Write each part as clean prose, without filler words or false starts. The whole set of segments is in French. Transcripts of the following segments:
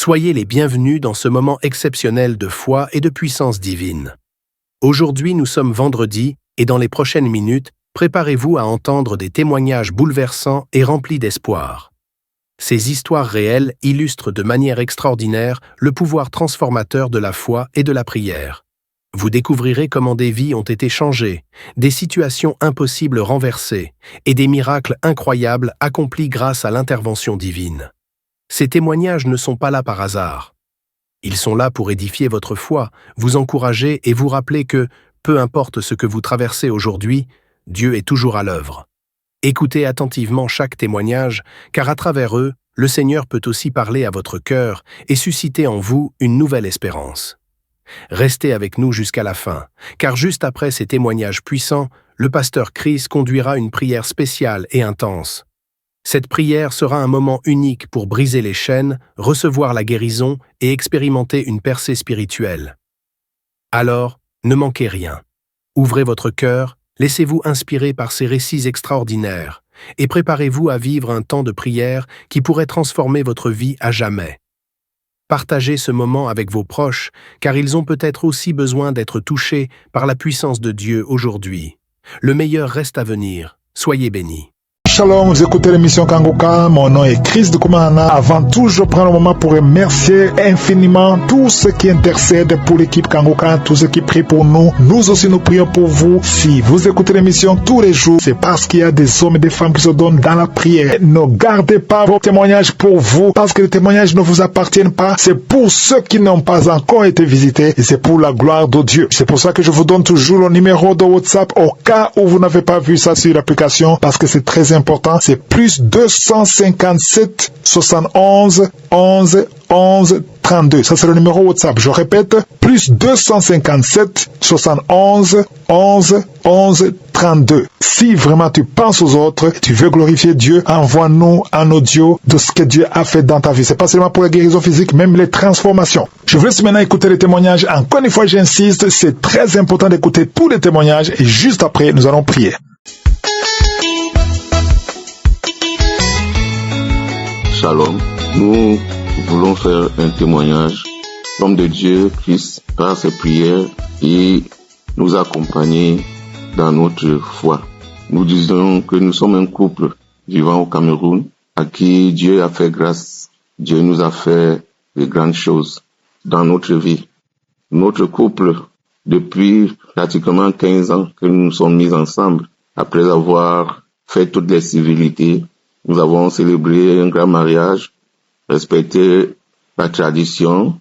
Soyez les bienvenus dans ce moment exceptionnel de foi et de puissance divine. Aujourd'hui, nous sommes vendredi et dans les prochaines minutes, préparez-vous à entendre des témoignages bouleversants et remplis d'espoir. Ces histoires réelles illustrent de manière extraordinaire le pouvoir transformateur de la foi et de la prière. Vous découvrirez comment des vies ont été changées, des situations impossibles renversées et des miracles incroyables accomplis grâce à l'intervention divine. Ces témoignages ne sont pas là par hasard. Ils sont là pour édifier votre foi, vous encourager et vous rappeler que, peu importe ce que vous traversez aujourd'hui, Dieu est toujours à l'œuvre. Écoutez attentivement chaque témoignage, car à travers eux, le Seigneur peut aussi parler à votre cœur et susciter en vous une nouvelle espérance. Restez avec nous jusqu'à la fin, car juste après ces témoignages puissants, le pasteur Chris conduira une prière spéciale et intense. Cette prière sera un moment unique pour briser les chaînes, recevoir la guérison et expérimenter une percée spirituelle. Alors, ne manquez rien. Ouvrez votre cœur, laissez-vous inspirer par ces récits extraordinaires et préparez-vous à vivre un temps de prière qui pourrait transformer votre vie à jamais. Partagez ce moment avec vos proches, car ils ont peut-être aussi besoin d'être touchés par la puissance de Dieu aujourd'hui. Le meilleur reste à venir. Soyez bénis. Shalom, vous écoutez l'émission Kangoka, mon nom est Chris de Koumana. Avant tout, je prends le moment pour remercier infiniment tous ceux qui intercèdent pour l'équipe Kangoka, tous ceux qui prient pour nous. Nous aussi, nous prions pour vous. Si vous écoutez l'émission tous les jours, c'est parce qu'il y a des hommes et des femmes qui se donnent dans la prière. Ne gardez pas vos témoignages pour vous, parce que les témoignages ne vous appartiennent pas. C'est pour ceux qui n'ont pas encore été visités et c'est pour la gloire de Dieu. C'est pour ça que je vous donne toujours le numéro de WhatsApp au cas où vous n'avez pas vu ça sur l'application, parce que c'est très important. C'est plus 257 71 11 11 32. Ça, c'est le numéro WhatsApp. Je répète, plus 257 71 11 11 32. Si vraiment tu penses aux autres, tu veux glorifier Dieu, envoie-nous un audio de ce que Dieu a fait dans ta vie. C'est pas seulement pour la guérison physique, même les transformations. Je vous laisse maintenant écouter les témoignages. Encore une fois, j'insiste, c'est très important d'écouter tous les témoignages et juste après, nous allons prier. Shalom, nous voulons faire un témoignage. L'homme de Dieu, Christ, par ses prières et nous accompagner dans notre foi. Nous disons que nous sommes un couple vivant au Cameroun à qui Dieu a fait grâce. Dieu nous a fait de grandes choses dans notre vie. Notre couple, depuis pratiquement 15 ans que nous nous sommes mis ensemble, après avoir fait toutes les civilités, nous avons célébré un grand mariage, respecté la tradition,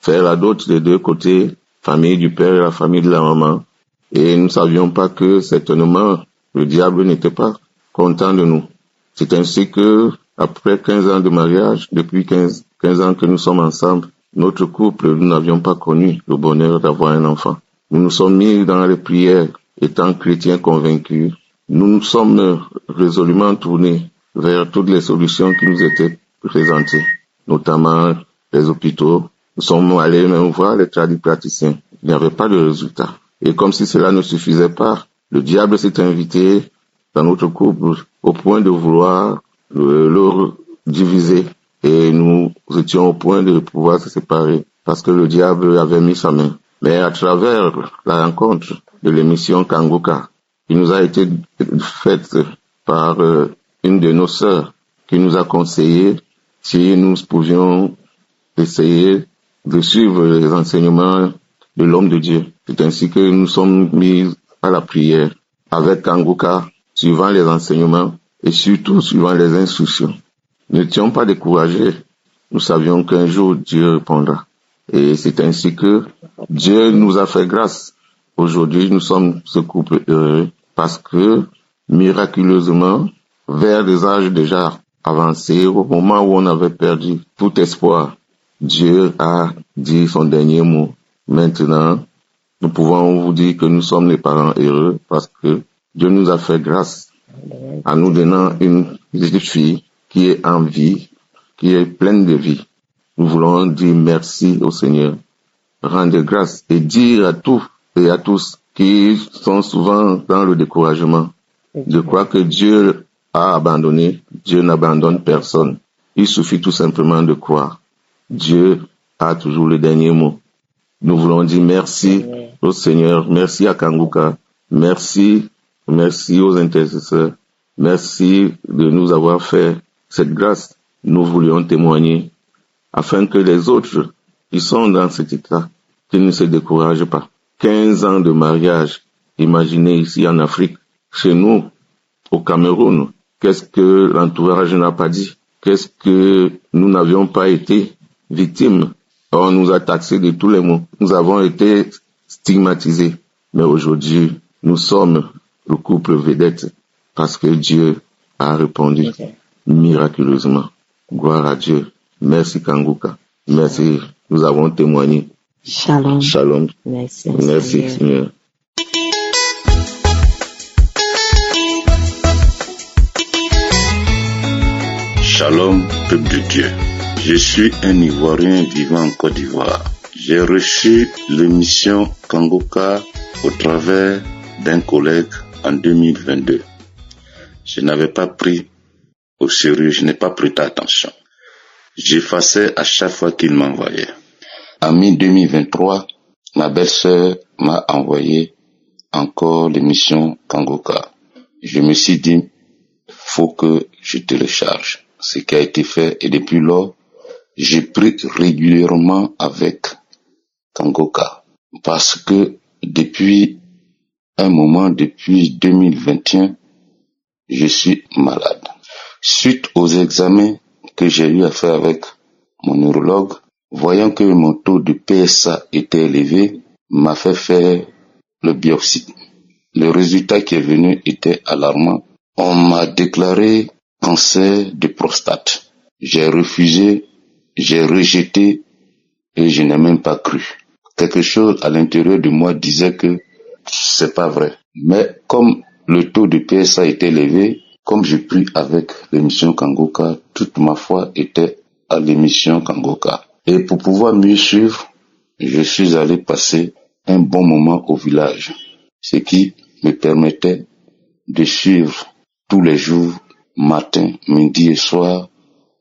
faire la dot des deux côtés, famille du père et la famille de la maman. Et nous ne savions pas que certainement le diable n'était pas content de nous. C'est ainsi que, après 15 ans de mariage, depuis 15 ans que nous sommes ensemble, notre couple, nous n'avions pas connu le bonheur d'avoir un enfant. Nous nous sommes mis dans les prières, étant chrétiens convaincus. Nous nous sommes résolument tournés vers toutes les solutions qui nous étaient présentées, notamment les hôpitaux. Nous sommes allés même voir les tradipraticiens. Il n'y avait pas de résultat. Et comme si cela ne suffisait pas, le diable s'est invité dans notre couple au point de vouloir le diviser. Et nous étions au point de pouvoir se séparer parce que le diable avait mis sa main. Mais à travers la rencontre de l'émission Kangoka, qui nous a été faite par une de nos sœurs qui nous a conseillé si nous pouvions essayer de suivre les enseignements de l'homme de Dieu. C'est ainsi que nous sommes mis à la prière avec Kangoka, suivant les enseignements et surtout suivant les instructions. Nous n'étions pas découragés. Nous savions qu'un jour Dieu répondra. Et c'est ainsi que Dieu nous a fait grâce. Aujourd'hui, nous sommes ce couple heureux parce que, miraculeusement, vers des âges déjà avancés, au moment où on avait perdu tout espoir, Dieu a dit son dernier mot. Maintenant, nous pouvons vous dire que nous sommes les parents heureux parce que Dieu nous a fait grâce en nous donnant une petite fille qui est en vie, qui est pleine de vie. Nous voulons dire merci au Seigneur, rendre grâce et dire à tous et à tous qui sont souvent dans le découragement. Je crois que Dieu a abandonné, Dieu n'abandonne personne. Il suffit tout simplement de croire. Dieu a toujours le dernier mot. Nous voulons dire merci au Seigneur, merci à Kanguka, merci aux intercesseurs, merci de nous avoir fait cette grâce. Nous voulions témoigner afin que les autres qui sont dans cet état, qu'ils ne se découragent pas. 15 ans de mariage, imaginez ici en Afrique, chez nous, au Cameroun, qu'est-ce que l'entourage n'a pas dit? Qu'est-ce que nous n'avions pas été victimes? On nous a taxés de tous les mots. Nous avons été stigmatisés. Mais aujourd'hui, nous sommes le couple vedette parce que Dieu a répondu miraculeusement. Gloire à Dieu. Merci Kanguka. Merci. Nous avons témoigné. Shalom. Shalom. Merci, Merci Seigneur. Shalom, peuple de Dieu. Je suis un Ivoirien vivant en Côte d'Ivoire. J'ai reçu l'émission Kanguka au travers d'un collègue en 2022. Je n'avais pas pris au sérieux, je n'ai pas prêté attention. J'effaçais à chaque fois qu'il m'envoyait. En mai 2023, ma belle-sœur m'a envoyé encore l'émission Kanguka. Je me suis dit, faut que je télécharge. Ce qui a été fait, et depuis lors, j'ai pris régulièrement avec Kanguka. Parce que depuis un moment, depuis 2021, je suis malade. Suite aux examens que j'ai eu à faire avec mon neurologue, voyant que mon taux de PSA était élevé, m'a fait faire le biopsie. Le résultat qui est venu était alarmant. On m'a déclaré cancer de prostate. J'ai refusé, j'ai rejeté et je n'ai même pas cru. Quelque chose à l'intérieur de moi disait que c'est pas vrai. Mais comme le taux de PSA était élevé, comme j'ai pris avec l'émission Kanguka, toute ma foi était à l'émission Kanguka. Et pour pouvoir mieux suivre, je suis allé passer un bon moment au village, ce qui me permettait de suivre tous les jours, matin, midi et soir,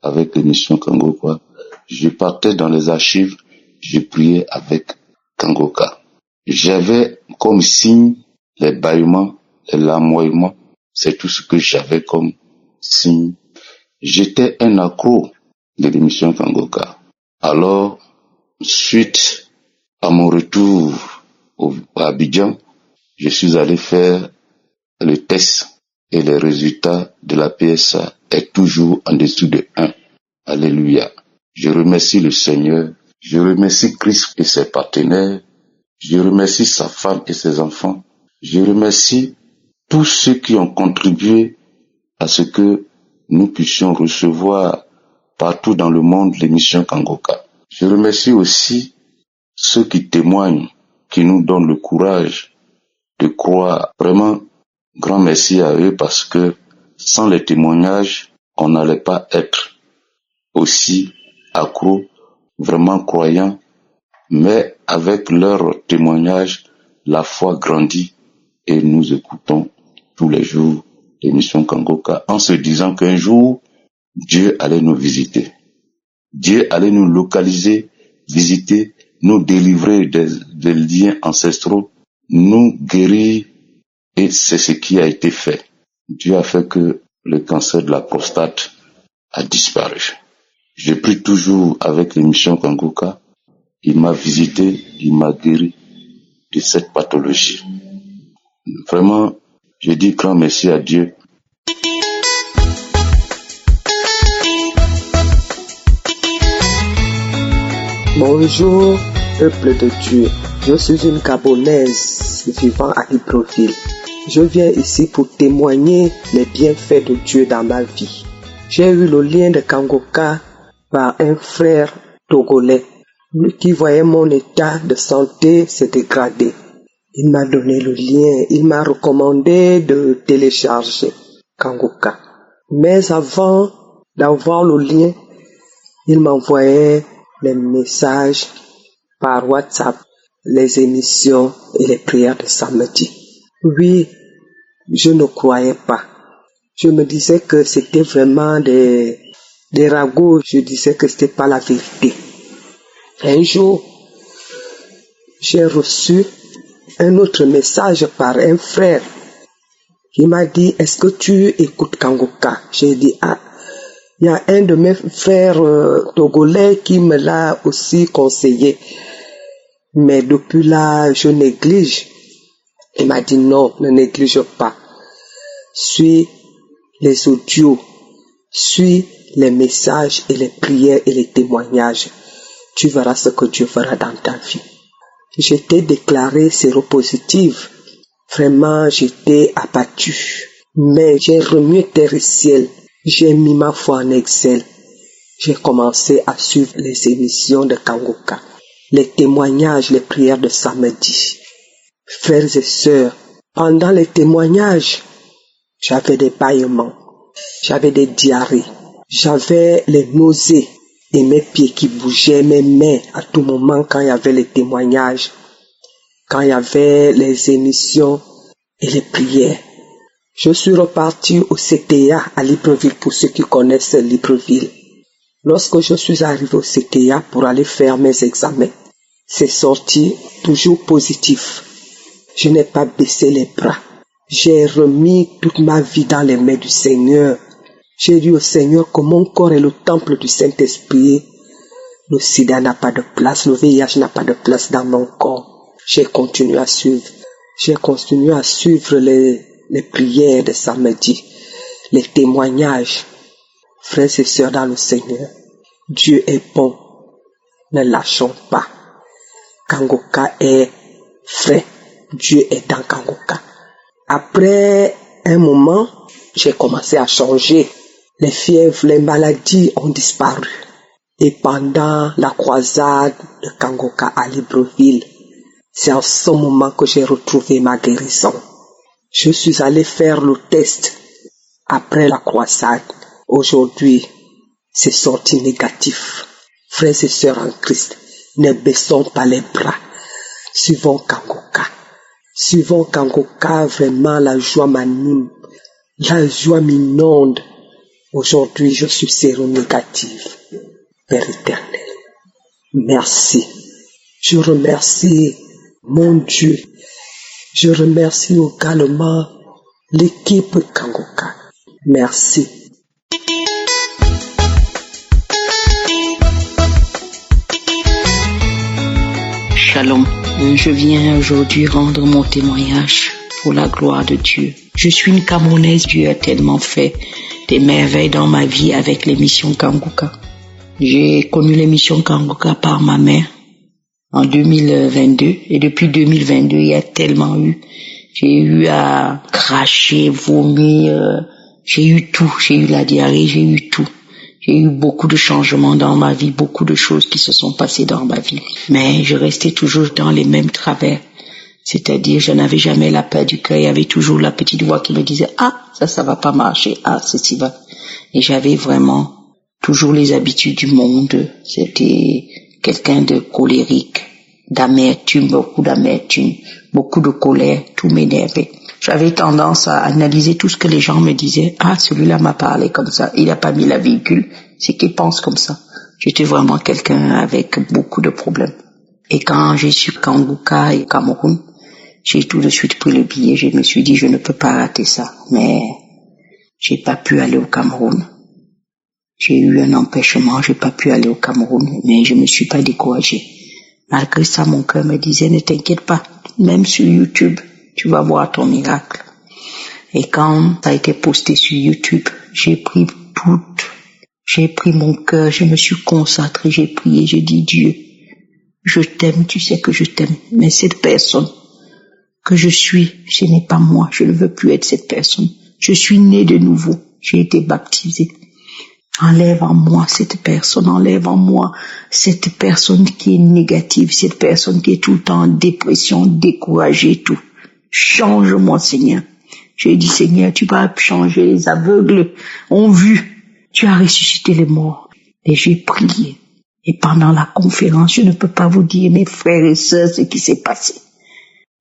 avec l'émission Kanguka. Je partais dans les archives, je priais avec Kanguka. J'avais comme signe les bâillements, les larmoiements, c'est tout ce que j'avais comme signe. J'étais un accro de l'émission Kanguka. Alors, suite à mon retour à Abidjan, je suis allé faire le test et les résultats de la PSA est toujours en dessous de 1. Alléluia. Je remercie le Seigneur, je remercie Christ et ses partenaires, je remercie sa femme et ses enfants, je remercie tous ceux qui ont contribué à ce que nous puissions recevoir partout dans le monde l'émission Kanguka. Je remercie aussi ceux qui témoignent, qui nous donnent le courage de croire. Vraiment, grand merci à eux parce que sans les témoignages, on n'allait pas être aussi accro, vraiment croyant, mais avec leurs témoignages, la foi grandit et nous écoutons tous les jours l'émission Kanguka en se disant qu'un jour, Dieu allait nous visiter. Dieu allait nous localiser, visiter, nous délivrer des liens ancestraux, nous guérir, et c'est ce qui a été fait. Dieu a fait que le cancer de la prostate a disparu. Je prie toujours avec l'émission Kanguka. Il m'a visité, il m'a guéri de cette pathologie. Vraiment, je dis grand merci à Dieu. Bonjour, peuple de Dieu. Je suis une Gabonaise vivant à Libreville. Je viens ici pour témoigner les bienfaits de Dieu dans ma vie. J'ai eu le lien de Kanguka par un frère togolais qui voyait mon état de santé se dégrader. Il m'a donné le lien, il m'a recommandé de télécharger Kanguka. Mais avant d'avoir le lien, il m'envoyait les messages par WhatsApp, les émissions et les prières de samedi. Oui, je ne croyais pas. Je me disais que c'était vraiment des ragots. Je disais que c'était pas la vérité. Un jour, j'ai reçu un autre message par un frère qui m'a dit, est-ce que tu écoutes Kangoka? J'ai dit, il y a un de mes frères togolais qui me l'a aussi conseillé. Mais depuis là, je néglige. Il m'a dit, non, ne néglige pas. Suis les audios, suis les messages et les prières et les témoignages. Tu verras ce que Dieu fera dans ta vie. J'étais déclarée séropositive. Vraiment, j'étais abattue. Mais j'ai remué terre et ciel. J'ai mis ma foi en Excel. J'ai commencé à suivre les émissions de Kangoka, les témoignages, les prières de samedi. Frères et sœurs, pendant les témoignages, j'avais des bâillements, j'avais des diarrhées, j'avais les nausées et mes pieds qui bougeaient, mes mains à tout moment quand il y avait les témoignages, quand il y avait les émissions et les prières. Je suis reparti au CTA à Libreville pour ceux qui connaissent Libreville. Lorsque je suis arrivé au CTA pour aller faire mes examens, c'est sorti toujours positif. Je n'ai pas baissé les bras. J'ai remis toute ma vie dans les mains du Seigneur. J'ai dit au Seigneur que mon corps est le temple du Saint-Esprit. Le sida n'a pas de place, le VIH n'a pas de place dans mon corps. J'ai continué à suivre. J'ai continué à suivre les prières de samedi, les témoignages. Frères et sœurs dans le Seigneur, Dieu est bon. Ne lâchons pas. Kangoka est frais. Dieu est dans Kangoka. Après un moment, j'ai commencé à changer. Les fièvres, les maladies ont disparu. Et pendant la croisade de Kangoka à Libreville, c'est en ce moment que j'ai retrouvé ma guérison. Je suis allé faire le test après la croisade. Aujourd'hui, c'est sorti négatif. Frères et sœurs en Christ, ne baissons pas les bras. Suivons Kangoka. Suivons Kangoka, vraiment la joie m'anime. La joie m'inonde. Aujourd'hui, je suis séronégative. Père éternel, merci. Je remercie mon Dieu. Je remercie également l'équipe Kangoka. Merci. Shalom. Je viens aujourd'hui rendre mon témoignage pour la gloire de Dieu. Je suis une Camerounaise. Dieu a tellement fait des merveilles dans ma vie avec l'émission Kangoka. J'ai connu l'émission Kangoka par ma mère en 2022 et depuis 2022, il y a tellement eu. J'ai eu à cracher, vomir, j'ai eu tout. J'ai eu la diarrhée, j'ai eu tout. J'ai eu beaucoup de changements dans ma vie, beaucoup de choses qui se sont passées dans ma vie. Mais je restais toujours dans les mêmes travers. C'est-à-dire, je n'avais jamais la paix du cœur. Il y avait toujours la petite voix qui me disait, ça va pas marcher. Ceci va. Et j'avais vraiment toujours les habitudes du monde. C'était quelqu'un de colérique, d'amertume, beaucoup de colère, tout m'énervait. J'avais tendance à analyser tout ce que les gens me disaient. Celui-là m'a parlé comme ça, il n'a pas mis la virgule, c'est qu'il pense comme ça. J'étais vraiment quelqu'un avec beaucoup de problèmes. Et quand j'ai su Kangoka et Cameroun, j'ai tout de suite pris le billet. Je me suis dit, je ne peux pas rater ça. Mais j'ai pas pu aller au Cameroun. J'ai eu un empêchement, j'ai pas pu aller au Cameroun, mais je me suis pas découragée. Malgré ça, mon cœur me disait, ne t'inquiète pas, même sur YouTube, tu vas voir ton miracle. Et quand ça a été posté sur YouTube, j'ai pris mon cœur, je me suis concentrée, j'ai prié, j'ai dit, Dieu, je t'aime, tu sais que je t'aime, mais cette personne que je suis, ce n'est pas moi, je ne veux plus être cette personne. Je suis née de nouveau, j'ai été baptisée. Enlève en moi cette personne, enlève en moi cette personne qui est négative, cette personne qui est tout le temps en dépression, découragée, tout. Change-moi, Seigneur. J'ai dit, Seigneur, tu vas changer les aveugles, ont vu, tu as ressuscité les morts. Et j'ai prié. Et pendant la conférence, je ne peux pas vous dire, mes frères et sœurs, ce qui s'est passé.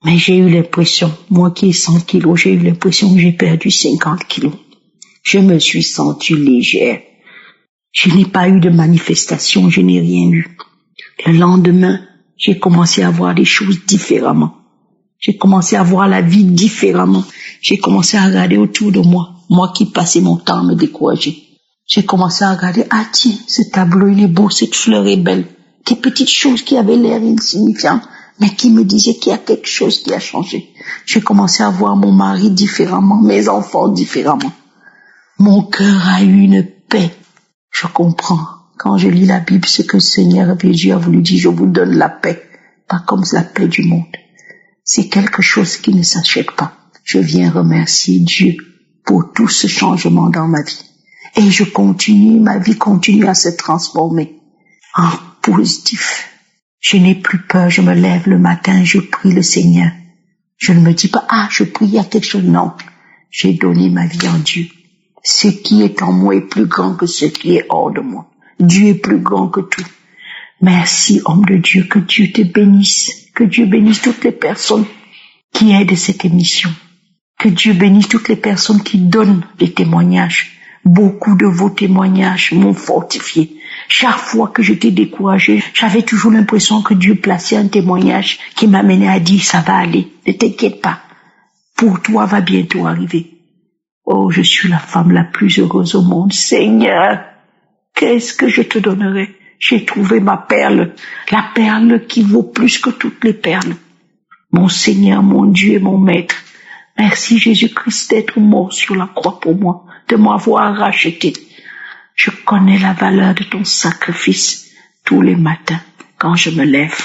Mais j'ai eu l'impression, moi qui ai 100 kilos, j'ai eu l'impression que j'ai perdu 50 kilos. Je me suis sentie légère. Je n'ai pas eu de manifestation, je n'ai rien eu. Le lendemain, j'ai commencé à voir les choses différemment. J'ai commencé à voir la vie différemment. J'ai commencé à regarder autour de moi, moi qui passais mon temps à me décourager. J'ai commencé à regarder, ah tiens, ce tableau il est beau, cette fleur est belle. Des petites choses qui avaient l'air insignifiantes, mais qui me disaient qu'il y a quelque chose qui a changé. J'ai commencé à voir mon mari différemment, mes enfants différemment. Mon cœur a eu une paix. Je comprends. Quand je lis la Bible, ce que le Seigneur Jésus a voulu dire, je vous donne la paix, pas comme la paix du monde. C'est quelque chose qui ne s'achète pas. Je viens remercier Dieu pour tout ce changement dans ma vie. Et je continue, ma vie continue à se transformer en positif. Je n'ai plus peur, je me lève le matin, je prie le Seigneur. Je ne me dis pas, je prie à quelque chose. Non, j'ai donné ma vie en Dieu. Ce qui est en moi est plus grand que ce qui est hors de moi. Dieu est plus grand que tout. Merci, homme de Dieu, que Dieu te bénisse. Que Dieu bénisse toutes les personnes qui aident cette émission. Que Dieu bénisse toutes les personnes qui donnent des témoignages. Beaucoup de vos témoignages m'ont fortifié. Chaque fois que j'étais découragée, j'avais toujours l'impression que Dieu plaçait un témoignage qui m'amenait à dire, ça va aller, ne t'inquiète pas. Pour toi va bientôt arriver. Oh, je suis la femme la plus heureuse au monde. Seigneur, qu'est-ce que je te donnerai? J'ai trouvé ma perle, la perle qui vaut plus que toutes les perles. Mon Seigneur, mon Dieu et mon Maître, merci Jésus-Christ d'être mort sur la croix pour moi, de m'avoir racheté. Je connais la valeur de ton sacrifice tous les matins quand je me lève.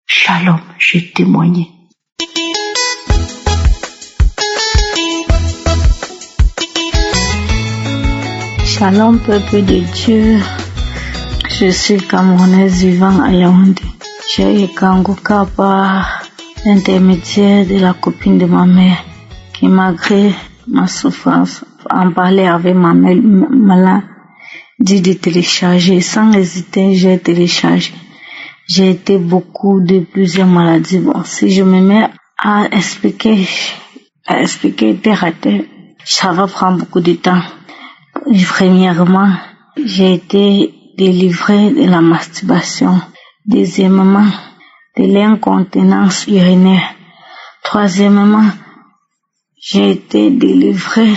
Shalom, j'ai témoigné. Shalom, peuple de Dieu. Je suis Camerounaise vivant à Yaoundé. J'ai eu Kangoka par l'intermédiaire de la copine de ma mère qui, malgré ma souffrance, en parlait avec ma mère, me l'a dit de télécharger. Sans hésiter, j'ai téléchargé. J'ai été beaucoup de plusieurs maladies. Bon, si je me mets à expliquer terre à terre, ça va prendre beaucoup de temps. Premièrement, j'ai été délivrée de la masturbation. Deuxièmement, de l'incontinence urinaire. Troisièmement, j'ai été délivrée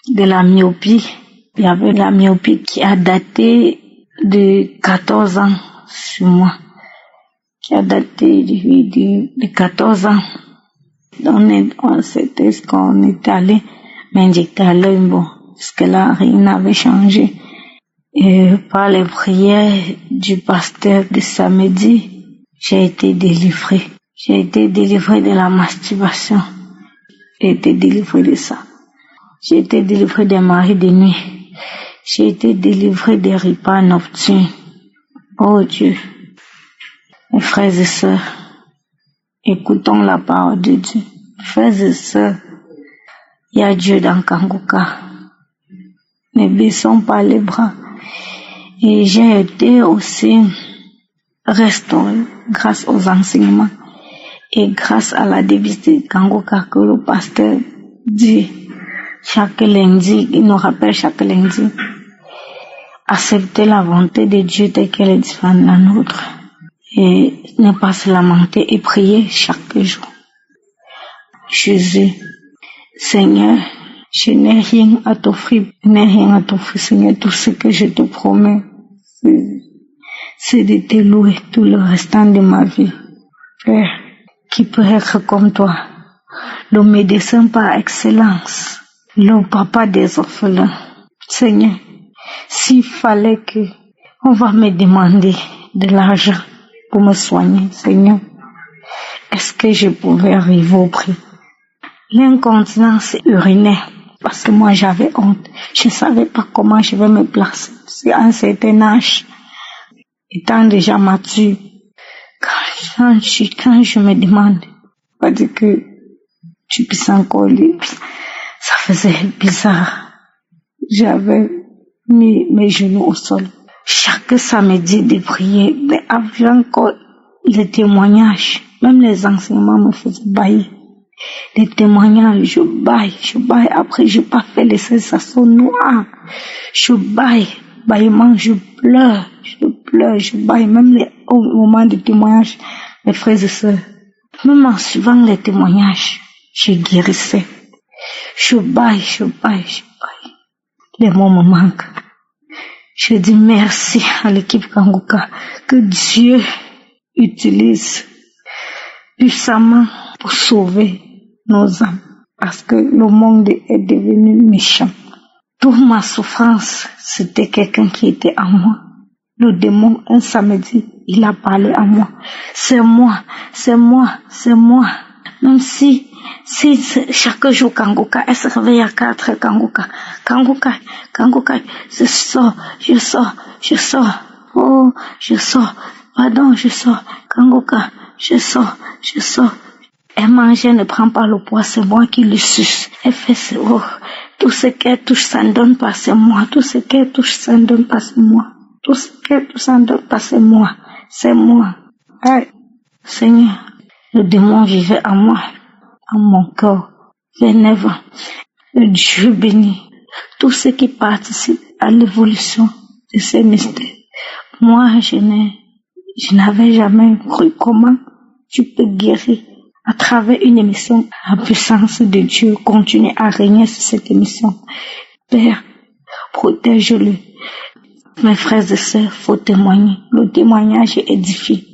de la myopie. Il y avait la myopie qui a daté de 14 ans sur moi. Qui a daté de 14 ans. On s'était qu'on était allé m'injecter à l'œil, bon, parce que là, rien n'avait changé. Et par les prières du pasteur de samedi, j'ai été délivrée. J'ai été délivrée de la masturbation. J'ai été délivrée de ça. J'ai été délivrée des maris de nuit. J'ai été délivrée des repas nocturnes. Oh Dieu, mes frères et sœurs, écoutons la parole de Dieu. Frères et sœurs, il y a Dieu dans Kangoka. Ne baissons pas les bras. Et j'ai été aussi restaurée grâce aux enseignements et grâce à la devise de Kangoka que le pasteur dit chaque lundi, il nous rappelle chaque lundi, accepter la volonté de Dieu telle qu'elle est différente de la nôtre et ne pas se lamenter et prier chaque jour. Jésus, Seigneur, je n'ai rien à t'offrir, Seigneur. Tout ce que je te promets, c'est de te louer tout le restant de ma vie. Père, qui peut être comme toi, le médecin par excellence, le papa des orphelins. Seigneur, s'il fallait que on va me demander de l'argent pour me soigner, Seigneur, est-ce que je pouvais arriver au prix? L'incontinence urinaire, parce que moi j'avais honte. Je ne savais pas comment je vais me placer. C'est à un certain âge, étant déjà mature, quand je me demande, pas dire que tu puisses encore lire, ça faisait bizarre. J'avais mis mes genoux au sol. Chaque samedi de prier, mais avait encore les témoignages, même les enseignements me faisaient bailler. Les témoignages, je baille. Après, je n'ai pas fait les sensations noires. Je baille, bâillement, je pleure, je baille. Même au moment du témoignage, mes frères et sœurs, même en suivant les témoignages, je guérissais. Je baille. Les mots me manquent. Je dis merci à l'équipe Kanguka que Dieu utilise puissamment pour sauver nos âmes. Parce que le monde est devenu méchant. Toute ma souffrance, c'était quelqu'un qui était en moi. Le démon, un samedi, il a parlé à moi. C'est moi. Même si chaque jour Kanguka, elle se réveille à 4 Kanguka, je sors. Oh, je sors. Pardon, je sors. Kanguka, je sors. Elle mange, elle ne prend pas le poids, c'est moi qui le suce. Elle fait tout ce qu'elle touche, ça ne donne pas, c'est moi. Tout ce qu'elle touche, ça ne donne pas, c'est moi. Tout ce qu'elle touche, ça ne donne pas, c'est moi. C'est moi. Aïe. Seigneur, le démon vivait en moi, en mon corps. 29 ans. Le Dieu béni. Tout ce qui participe à l'évolution de ces mystères. Moi, je n'avais jamais cru comment tu peux guérir. À travers une émission, la puissance de Dieu continue à régner sur cette émission. Père, protège-le. Mes frères et sœurs, faut témoigner. Le témoignage édifie.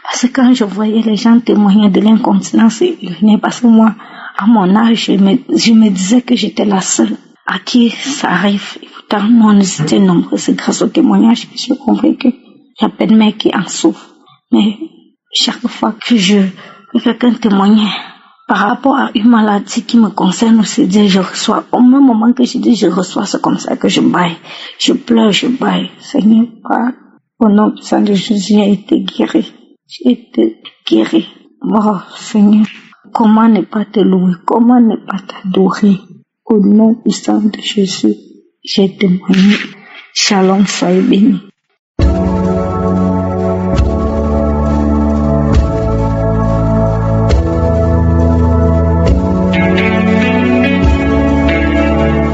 Parce que quand je voyais les gens témoigner de l'incontinence, ils venaient parce que moi, à mon âge, je me disais que j'étais la seule à qui ça arrive. Et pourtant, nous, on était nombreux. C'est grâce au témoignage que j'ai compris qu'il y a pas de mère qui en souffre. Mais chaque fois que quelqu'un témoignait par rapport à une maladie qui me concerne, je reçois. Au même moment que je dis je reçois, c'est comme ça que je baille. Je pleure, je baille. Seigneur, au nom puissant de Jésus, j'ai été guéri. Oh, Seigneur, comment ne pas te louer? Comment ne pas t'adorer? Au nom puissant de Jésus, j'ai témoigné. Shalom, soyez bénis.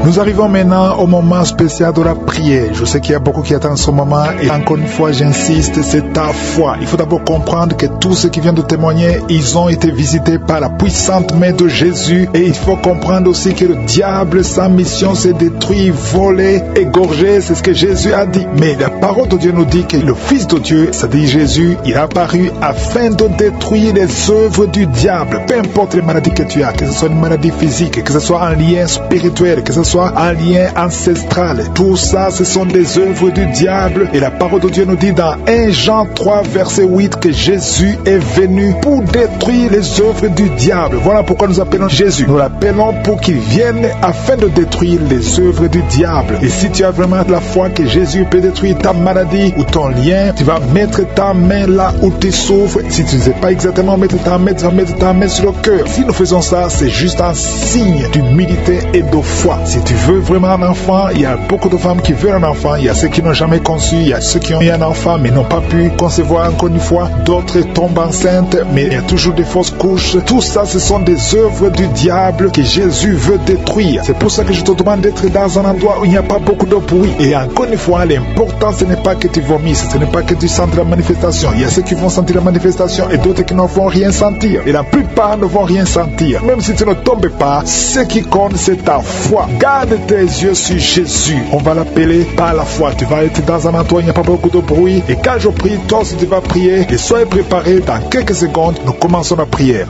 Nous arrivons maintenant au moment spécial de la prière. Je sais qu'il y a beaucoup qui attendent ce moment et encore une fois j'insiste, c'est ta foi. Il faut d'abord comprendre que tous ceux qui viennent de témoigner, ils ont été visités par la puissante main de Jésus et il faut comprendre aussi que le diable, sa mission c'est détruire, voler, égorger, c'est ce que Jésus a dit. Mais la parole de Dieu nous dit que le Fils de Dieu, c'est-à-dire Jésus, il est apparu afin de détruire les œuvres du diable. Peu importe les maladies que tu as, que ce soit une maladie physique, que ce soit un lien spirituel, que ce soit un lien ancestral. Tout ça, ce sont des œuvres du diable. Et la parole de Dieu nous dit dans 1 Jean 3, verset 8, que Jésus est venu pour détruire les œuvres du diable. Voilà pourquoi nous appelons Jésus. Nous l'appelons pour qu'il vienne afin de détruire les œuvres du diable. Et si tu as vraiment la foi que Jésus peut détruire ta maladie ou ton lien, tu vas mettre ta main là où tu souffres. Si tu ne sais pas exactement mettre ta main, tu vas mettre ta main sur le cœur. Si nous faisons ça, c'est juste un signe d'humilité et de foi. Si tu veux vraiment un enfant, il y a beaucoup de femmes qui veulent un enfant, il y a ceux qui n'ont jamais conçu, il y a ceux qui ont eu un enfant mais n'ont pas pu concevoir encore une fois, d'autres tombent enceintes mais il y a toujours des fausses couches. Tout ça, ce sont des œuvres du diable que Jésus veut détruire. C'est pour ça que je te demande d'être dans un endroit où il n'y a pas beaucoup de bruit. Et encore une fois, l'important ce n'est pas que tu vomisses, ce n'est pas que tu sentes la manifestation. Il y a ceux qui vont sentir la manifestation et d'autres qui ne vont rien sentir. Et la plupart ne vont rien sentir. Même si tu ne tombes pas, ce qui compte c'est ta foi. Garde tes yeux sur Jésus. On va l'appeler par la foi. Tu vas être dans un endroit où il n'y a pas beaucoup de bruit. Et quand je prie, toi aussi tu vas prier. Et soyez préparés. Dans quelques secondes, nous commençons la prière.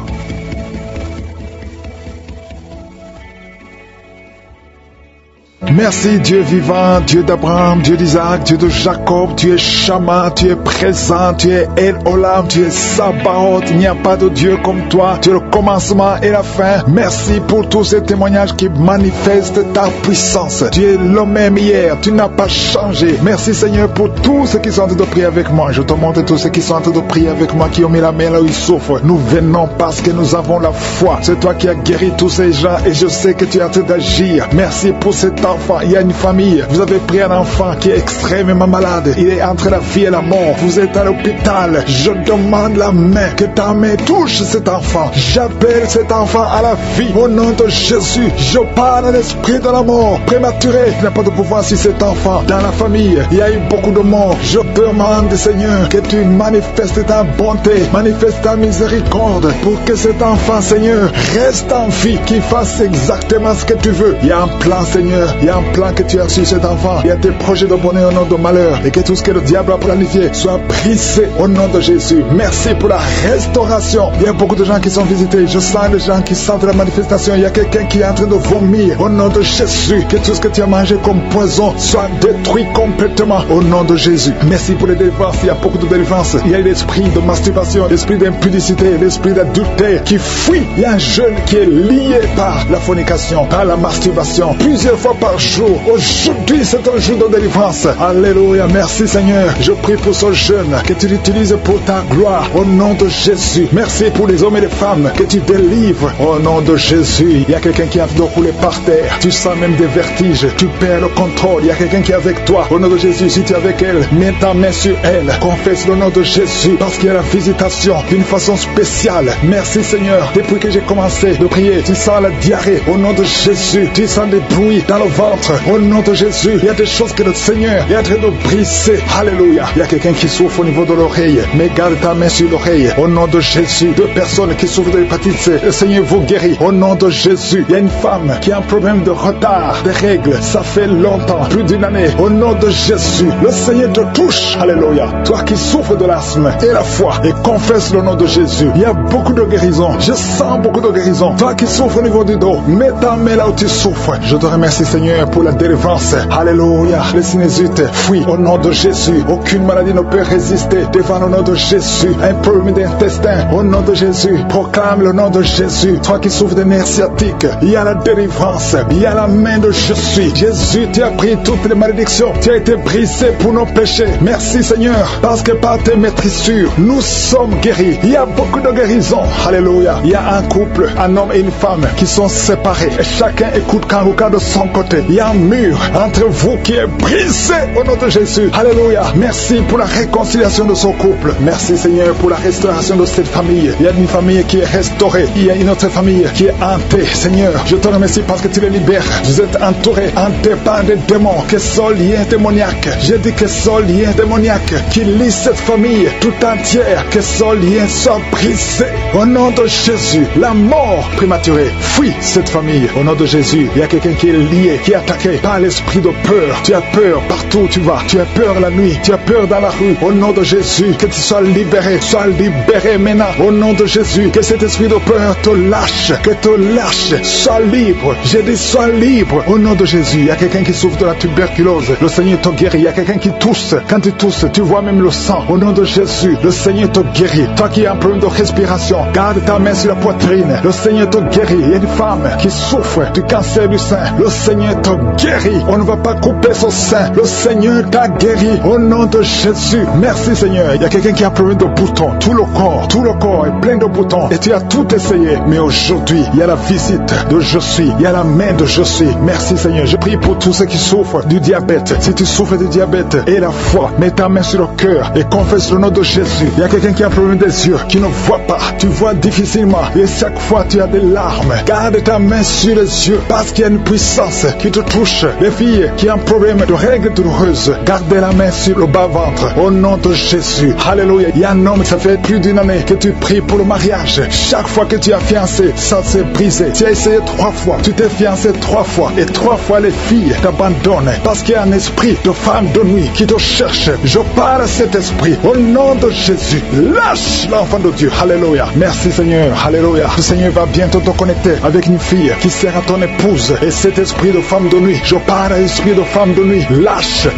Merci Dieu vivant, Dieu d'Abraham, Dieu d'Isaac, Dieu de Jacob, tu es Shama, tu es présent, tu es El Olam, tu es Sabaoth, il n'y a pas de Dieu comme toi, tu es le commencement et la fin. Merci pour tous ces témoignages qui manifestent ta puissance. Tu es le même hier, tu n'as pas changé. Merci Seigneur pour tous ceux qui sont en train de prier avec moi. Je te montre tous ceux qui sont en train de prier avec moi, qui ont mis la main là où ils souffrent. Nous venons parce que nous avons la foi. C'est toi qui as guéri tous ces gens et je sais que tu es en train d'agir. Merci pour cet temps enfant. Il y a une famille. Vous avez pris un enfant qui est extrêmement malade. Il est entre la vie et la mort. Vous êtes à l'hôpital. Je demande la main, que ta main touche cet enfant. J'appelle cet enfant à la vie. Au nom de Jésus, je parle à l'esprit de la mort prématurée. Il n'a pas de pouvoir sur cet enfant. Dans la famille, il y a eu beaucoup de morts. Je demande, Seigneur, que tu manifestes ta bonté, manifestes ta miséricorde pour que cet enfant, Seigneur, reste en vie, qu'il fasse exactement ce que tu veux. Il y a un plan, Seigneur. Il y a un plan que tu as sur cet enfant. Il y a des projets de bonheur au nom de malheur. Et que tout ce que le diable a planifié soit brisé au nom de Jésus. Merci pour la restauration. Il y a beaucoup de gens qui sont visités. Je sens des gens qui sentent la manifestation. Il y a quelqu'un qui est en train de vomir au nom de Jésus. Que tout ce que tu as mangé comme poison soit détruit complètement au nom de Jésus. Merci pour les délivrances. Il y a beaucoup de délivrances. Il y a l'esprit de masturbation, l'esprit d'impudicité, l'esprit d'adultère qui fuit. Il y a un jeune qui est lié par la fornication, par la masturbation, plusieurs fois par jour. Aujourd'hui, c'est un jour de délivrance. Alléluia. Merci Seigneur. Je prie pour ce jeune, que tu l'utilises pour ta gloire au nom de Jésus. Merci pour les hommes et les femmes que tu délivres au nom de Jésus. Il y a quelqu'un qui est en train de rouler par terre. Tu sens même des vertiges. Tu perds le contrôle. Il y a quelqu'un qui est avec toi au nom de Jésus. Si tu es avec elle, mets ta main sur elle. Confesse le nom de Jésus parce qu'il y a la visitation d'une façon spéciale. Merci Seigneur. Depuis que j'ai commencé de prier, tu sens la diarrhée au nom de Jésus. Tu sens des bruits dans le ventre au nom de Jésus. Il y a des choses que le Seigneur est en train de briser. Alléluia. Il y a quelqu'un qui souffre au niveau de l'oreille. Mais garde ta main sur l'oreille au nom de Jésus. Deux personnes qui souffrent de l'hépatite C. Le Seigneur vous guérit au nom de Jésus. Il y a une femme qui a un problème de retard des règles. Ça fait longtemps, plus d'une année. Au nom de Jésus, le Seigneur te touche. Alléluia. Toi qui souffres de l'asthme et la foi et confesse le nom de Jésus. Il y a beaucoup de guérison. Je sens beaucoup de guérison. Toi qui souffres au niveau du dos, mets ta main là où tu souffres. Je te remercie Seigneur pour la délivrance. Alléluia. Les sinusite fuient au nom de Jésus. Aucune maladie ne peut résister devant le nom de Jésus. Un problème d'intestin au nom de Jésus. Proclame le nom de Jésus. Toi qui souffres de nerfs sciatiques, il y a la délivrance. Il y a la main de Jésus. Jésus, tu as pris toutes les malédictions. Tu as été brisé pour nos péchés. Merci Seigneur. Parce que par tes maîtrissures, nous sommes guéris. Il y a beaucoup de guérison. Alléluia. Il y a un couple, un homme et une femme qui sont séparés. Et chacun écoute Kanguka de son côté. Il y a un mur entre vous qui est brisé au nom de Jésus. Alléluia. Merci pour la réconciliation de ce couple. Merci Seigneur pour la restauration de cette famille. Il y a une famille qui est restaurée. Il y a une autre famille qui est hantée. Seigneur, je te remercie parce que tu les libères. Vous êtes entourés, hantés par des démons, que ce lien démoniaque. J'ai dit que ce lien démoniaque qui lie cette famille tout entière, que ce lien soit brisé. Au nom de Jésus, la mort prématurée fuit cette famille. Au nom de Jésus, il y a quelqu'un qui est lié, qui est attaqué par l'esprit de peur. Tu as peur partout où tu vas. Tu as peur la nuit. Tu as peur dans la rue. Au nom de Jésus, que tu sois libéré. Sois libéré maintenant. Au nom de Jésus, que cet esprit de peur te lâche. Que te lâche. Sois libre. J'ai dit sois libre. Au nom de Jésus, il y a quelqu'un qui souffre de la tuberculose. Le Seigneur te guérit. Il y a quelqu'un qui tousse. Quand tu tousses, tu vois même le sang. Au nom de Jésus, le Seigneur te guérit. Toi qui as un problème de respiration, garde ta main sur la poitrine. Le Seigneur te guérit. Il y a une femme qui souffre du cancer du sein. Le Seigneur te guérit. On ne va pas couper son sein. Le Seigneur t'a guéri. Au nom de Jésus. Merci Seigneur. Il y a quelqu'un qui a un problème de boutons. Tout le corps est plein de boutons. Et tu as tout essayé. Mais aujourd'hui, il y a la visite de Je suis. Il y a la main de Je suis. Merci Seigneur. Je prie pour tous ceux qui souffrent du diabète. Si tu souffres du diabète et la foi, mets ta main sur le cœur et confesse le nom de Jésus. Il y a quelqu'un qui a un problème des yeux, qui ne voit pas. Tu vois difficilement. Et chaque fois, tu as des larmes. Garde ta main sur les yeux parce qu'il y a une puissance qui te touche. Les filles qui ont un problème de règles douloureuses, gardez la main sur le bas-ventre. Au nom de Jésus. Alléluia. Il y a un homme, ça fait plus d'une année que tu pries pour le mariage. Chaque fois que tu as fiancé, ça s'est brisé. Tu as essayé 3 fois. Tu t'es fiancé 3 fois. Et 3 fois, les filles t'abandonnent. Parce qu'il y a un esprit de femme de nuit qui te cherche. Je parle à cet esprit. Au nom de Jésus. Lâche l'enfant de Dieu. Alléluia. Merci Seigneur. Alléluia. Le Seigneur va bientôt te connecter avec une fille qui sera ton épouse. Et cet esprit de femme de nuit, je parle à l'esprit de femme de nuit. Lâche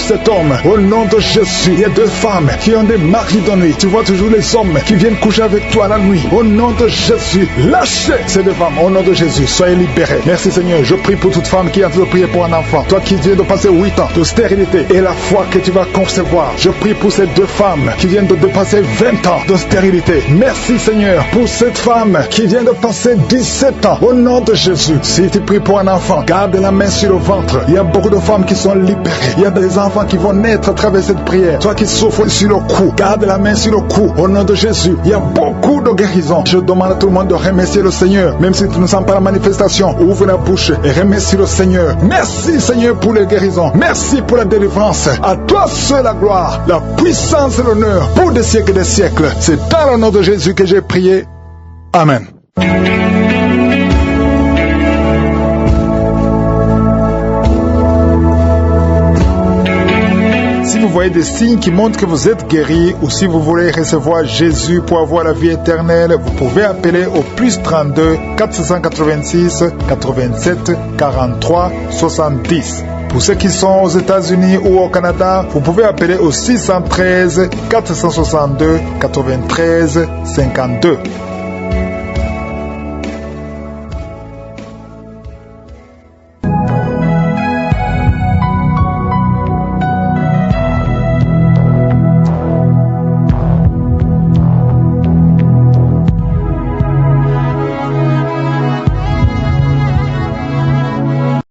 cet homme. Au nom de Jésus. Il y a 2 femmes qui ont des maris de nuit. Tu vois toujours les hommes qui viennent coucher avec toi la nuit. Au nom de Jésus. Lâchez ces 2 femmes. Au nom de Jésus. Soyez libérés. Merci Seigneur. Je prie pour toute femme qui est en train de prier pour un enfant. Toi qui viens de passer 8 ans de stérilité et la foi que tu vas concevoir. Je prie pour ces 2 femmes qui viennent de passer 20 ans de stérilité. Merci Seigneur pour cette femme qui vient de passer 17 ans. Au nom de Jésus. Si tu pries pour un enfant, garde la main sur le ventre. Il y a beaucoup de femmes qui sont libérées. Il y a des enfants qui vont naître à travers cette prière. Toi qui souffres sur le cou, garde la main sur le cou. Au nom de Jésus, il y a beaucoup de guérisons. Je demande à tout le monde de remercier le Seigneur. Même si tu ne sens pas la manifestation, ouvre la bouche et remercie le Seigneur. Merci Seigneur pour les guérisons. Merci pour la délivrance. À toi seul la gloire, la puissance et l'honneur pour des siècles et des siècles. C'est dans le nom de Jésus que j'ai prié. Amen. Si vous voyez des signes qui montrent que vous êtes guéri, ou si vous voulez recevoir Jésus pour avoir la vie éternelle, vous pouvez appeler au plus 32 486 87 43 70. Pour ceux qui sont aux États-Unis ou au Canada, vous pouvez appeler au 613 462 93 52.